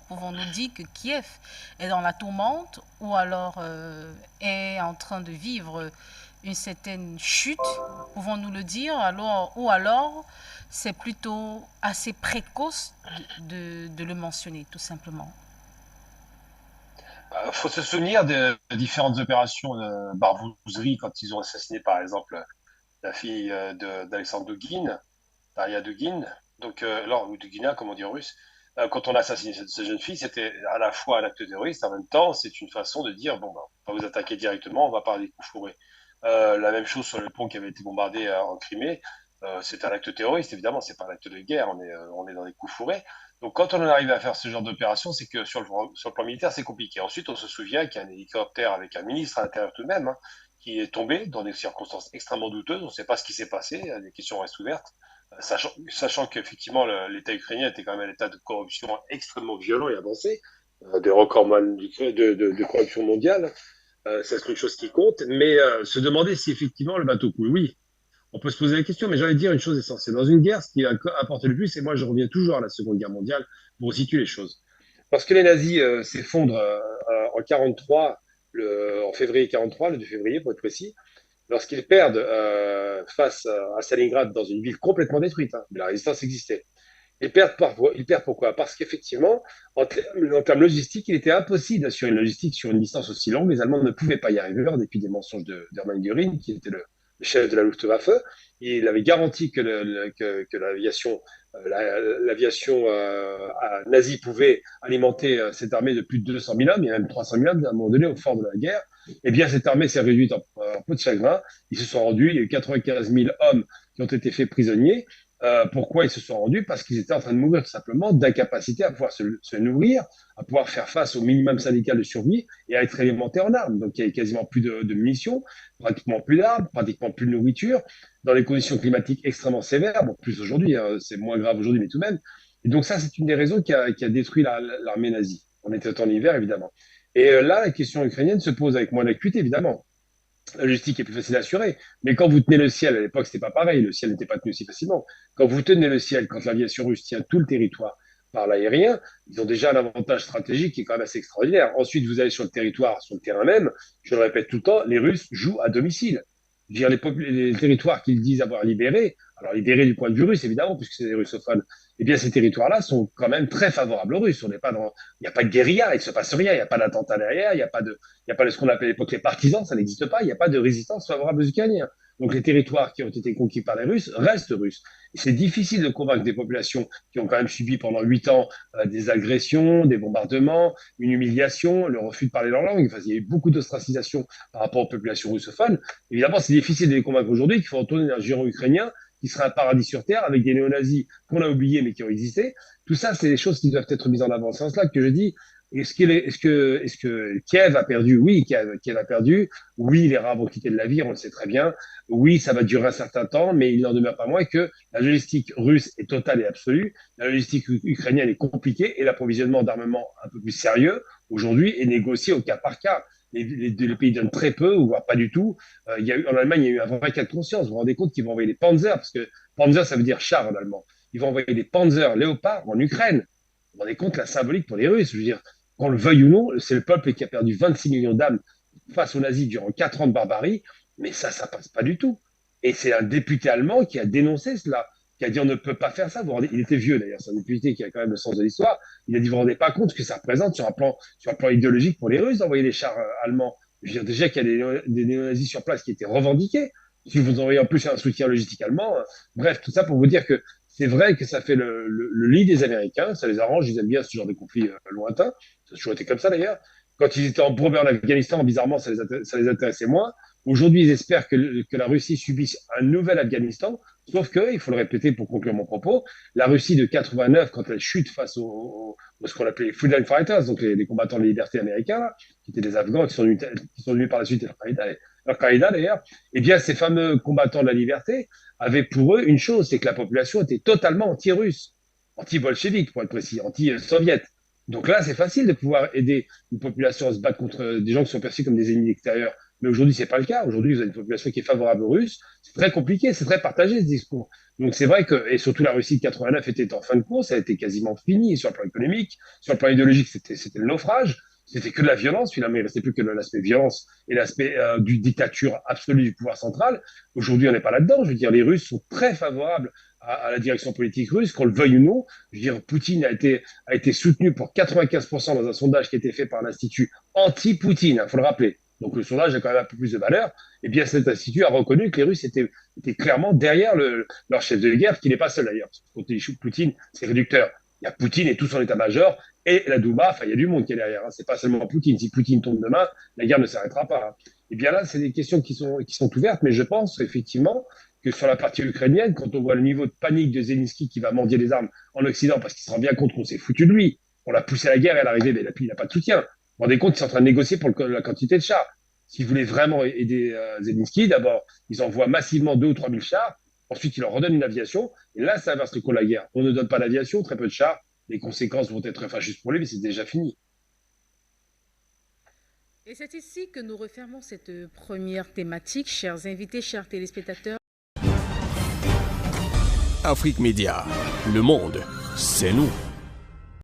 pouvons-nous dire que Kiev est dans la tourmente ou alors est en train de vivre une certaine chute, pouvons-nous le dire, alors, ou alors c'est plutôt assez précoce de le mentionner, tout simplement. Il faut se souvenir de différentes opérations de barbouzerie quand ils ont assassiné, par exemple, la fille d'Alexandre Dugin, Daria Dugin, donc, ou Dugina, comme on dit en russe. Quand on a assassiné cette jeune fille, c'était à la fois un acte terroriste, en même temps, c'est une façon de dire, bon, ben, on va vous attaquer directement, on va pas des coups fourrés. La même chose sur le pont qui avait été bombardé en Crimée, c'est un acte terroriste, évidemment, c'est pas un acte de guerre, on est dans des coups fourrés. Donc quand on en arrive à faire ce genre d'opération, c'est que sur le plan militaire, c'est compliqué. Ensuite, on se souvient qu'il y a un hélicoptère avec un ministre à l'intérieur tout de même, hein, qui est tombé dans des circonstances extrêmement douteuses. On ne sait pas ce qui s'est passé, les questions restent ouvertes, sachant qu'effectivement l'État ukrainien était quand même un État de corruption extrêmement violent et avancé, des recordman de corruption mondiale. Ça, c'est une chose qui compte, mais se demander si effectivement le bateau coule, oui, on peut se poser la question, mais j'ai envie de dire une chose essentielle. Dans une guerre, ce qui a apporté le plus, et moi je reviens toujours à la Seconde Guerre mondiale pour situer les choses. Lorsque les nazis s'effondrent en 43, en février 43, le 2 février pour être précis, lorsqu'ils perdent face à Stalingrad dans une ville complètement détruite, hein, mais la résistance existait. Ils perdent pourquoi? Parce qu'effectivement, en termes logistiques, il était impossible d'assurer une logistique sur une distance aussi longue. Les Allemands ne pouvaient pas y arriver, en dépit des mensonges d'Hermann Göring, qui était le chef de la Luftwaffe. Il avait garanti que l'aviation nazie pouvait alimenter cette armée de plus de 200 000 hommes, et même 300 000 hommes à un moment donné au fort de la guerre. Eh bien, cette armée s'est réduite en peau de chagrin. Ils se sont rendus. Il y a eu 95 000 hommes qui ont été faits prisonniers. Pourquoi ils se sont rendus? Parce qu'ils étaient en train de mourir tout simplement d'incapacité à pouvoir se nourrir, à pouvoir faire face au minimum syndical de survie et à être alimentés en armes. Donc il y avait quasiment plus de munitions, pratiquement plus d'armes, pratiquement plus de nourriture, dans des conditions climatiques extrêmement sévères. Bon, plus aujourd'hui, hein, c'est moins grave aujourd'hui, mais tout de même. Et donc ça, c'est une des raisons qui a détruit l'armée nazie. On était en hiver, évidemment. Et là, la question ukrainienne se pose avec moins d'acuité, évidemment. La logistique est plus facile à assurer. Mais quand vous tenez le ciel, à l'époque, c'était pas pareil. Le ciel n'était pas tenu si facilement. Quand vous tenez le ciel, quand l'aviation russe tient tout le territoire par l'aérien, ils ont déjà un avantage stratégique qui est quand même assez extraordinaire. Ensuite, vous allez sur le territoire, sur le terrain même. Je le répète tout le temps, les Russes jouent à domicile. Je veux dire, les territoires qu'ils disent avoir libérés, alors libérés du point de vue russe, évidemment, puisque c'est des russophones, eh bien, ces territoires-là sont quand même très favorables aux Russes. On n'est pas dans, il n'y a pas de guérilla, il ne se passe rien, il n'y a pas d'attentat derrière, il n'y a pas de ce qu'on appelait à l'époque les partisans, ça n'existe pas, il n'y a pas de résistance favorable aux Ukrainiens. Donc les territoires qui ont été conquis par les Russes restent russes. Et c'est difficile de convaincre des populations qui ont quand même subi pendant 8 ans des agressions, des bombardements, une humiliation, le refus de parler leur langue. Enfin, il y a eu beaucoup d'ostracisation par rapport aux populations russophones. Évidemment, c'est difficile de les convaincre aujourd'hui qu'il faut retourner dans un giron ukrainien qui sera un paradis sur Terre avec des néo-nazis qu'on a oubliés mais qui ont existé. Tout ça, c'est des choses qui doivent être mises en avant. C'est en cela que je dis, est-ce que Kiev a perdu? Oui, Kiev a perdu. Oui, les Arabes ont quitté le navire, on le sait très bien. Oui, ça va durer un certain temps, mais il n'en demeure pas moins que la logistique russe est totale et absolue. La logistique ukrainienne est compliquée et l'approvisionnement d'armement un peu plus sérieux aujourd'hui est négocié au cas par cas. Les pays donnent très peu, ou voire pas du tout. En Allemagne, il y a eu un vrai cas de conscience. Vous vous rendez compte qu'ils vont envoyer des Panzers, parce que Panzer, ça veut dire char en allemand. Ils vont envoyer des Panzers Léopard en Ukraine. Vous vous rendez compte la symbolique pour les Russes? Je veux dire, qu'on le veuille ou non, c'est le peuple qui a perdu 26 millions d'âmes face aux nazis durant 4 ans de barbarie, mais ça passe pas du tout. Et c'est un député allemand qui a dénoncé cela, qui a dit on ne peut pas faire ça. Il était vieux d'ailleurs, c'est un député qui a quand même le sens de l'histoire. Il a dit vous vous rendez pas compte ce que ça représente sur un plan idéologique pour les Russes d'envoyer les chars allemands. Je veux dire déjà qu'il y a des néo-nazis sur place qui étaient revendiqués. Si vous envoyez en plus un soutien logistique allemand, bref, tout ça pour vous dire que c'est vrai que ça fait le lit des Américains, ça les arrange, ils aiment bien ce genre de conflit lointain. Ça a toujours été comme ça d'ailleurs. Quand ils étaient en probé en Afghanistan, bizarrement, ça les intéressait moins. Aujourd'hui, ils espèrent que la Russie subisse un nouvel Afghanistan, sauf que, il faut le répéter pour conclure mon propos, la Russie de 89, quand elle chute face ce qu'on appelait les Freedom Fighters, donc les combattants de liberté américains, là, qui étaient des Afghans, qui sont venus par la suite Al-Qaïda d'ailleurs, eh bien, ces fameux combattants de la liberté avaient pour eux une chose, c'est que la population était totalement anti-russe, anti-bolchevique, pour être précis, anti-soviète. Donc là, c'est facile de pouvoir aider une population à se battre contre des gens qui sont perçus comme des ennemis extérieurs. Mais aujourd'hui, c'est pas le cas. Aujourd'hui, vous avez une population qui est favorable aux Russes. C'est très compliqué, c'est très partagé ce discours. Donc c'est vrai que, et surtout la Russie de 89 était en fin de course, elle était quasiment finie sur le plan économique, sur le plan idéologique, c'était le naufrage. C'était que de la violence, finalement, il restait plus que l'aspect violence et l'aspect du dictature absolue du pouvoir central. Aujourd'hui, on n'est pas là-dedans. Je veux dire, les Russes sont très favorables à la direction politique russe, qu'on le veuille ou non. Je veux dire, Poutine a été soutenu pour 95% dans un sondage qui a été fait par l'Institut anti-Poutine, il faut le rappeler. Donc le sondage a quand même un peu plus de valeur. Et bien cet institut a reconnu que les Russes étaient clairement derrière leur chef de guerre, qui n'est pas seul d'ailleurs. Quand il échoue Poutine, c'est réducteur. Il y a Poutine et tout son état-major et la Douma, enfin il y a du monde qui est derrière. Hein. C'est pas seulement Poutine. Si Poutine tombe demain, la guerre ne s'arrêtera pas. Hein. Et bien là, c'est des questions qui sont ouvertes, mais je pense effectivement que sur la partie ukrainienne, quand on voit le niveau de panique de Zelensky qui va mendier les armes en Occident parce qu'il se rend bien compte qu'on s'est foutu de lui, on l'a poussé à la guerre et à l'arrivée, mais il n'a pas de soutien. Vous vous rendez compte qu'ils sont en train de négocier pour la quantité de chars. S'ils voulaient vraiment aider Zelensky, d'abord, ils envoient massivement 2 ou 3 000 chars. Ensuite, ils leur redonnent une aviation. Et là, ça inverse le cours de la guerre. On ne donne pas l'aviation, très peu de chars. Les conséquences vont être fâcheuses pour lui, mais c'est déjà fini. Et c'est ici que nous refermons cette première thématique, chers invités, chers téléspectateurs. Afrique Média, le monde, c'est nous.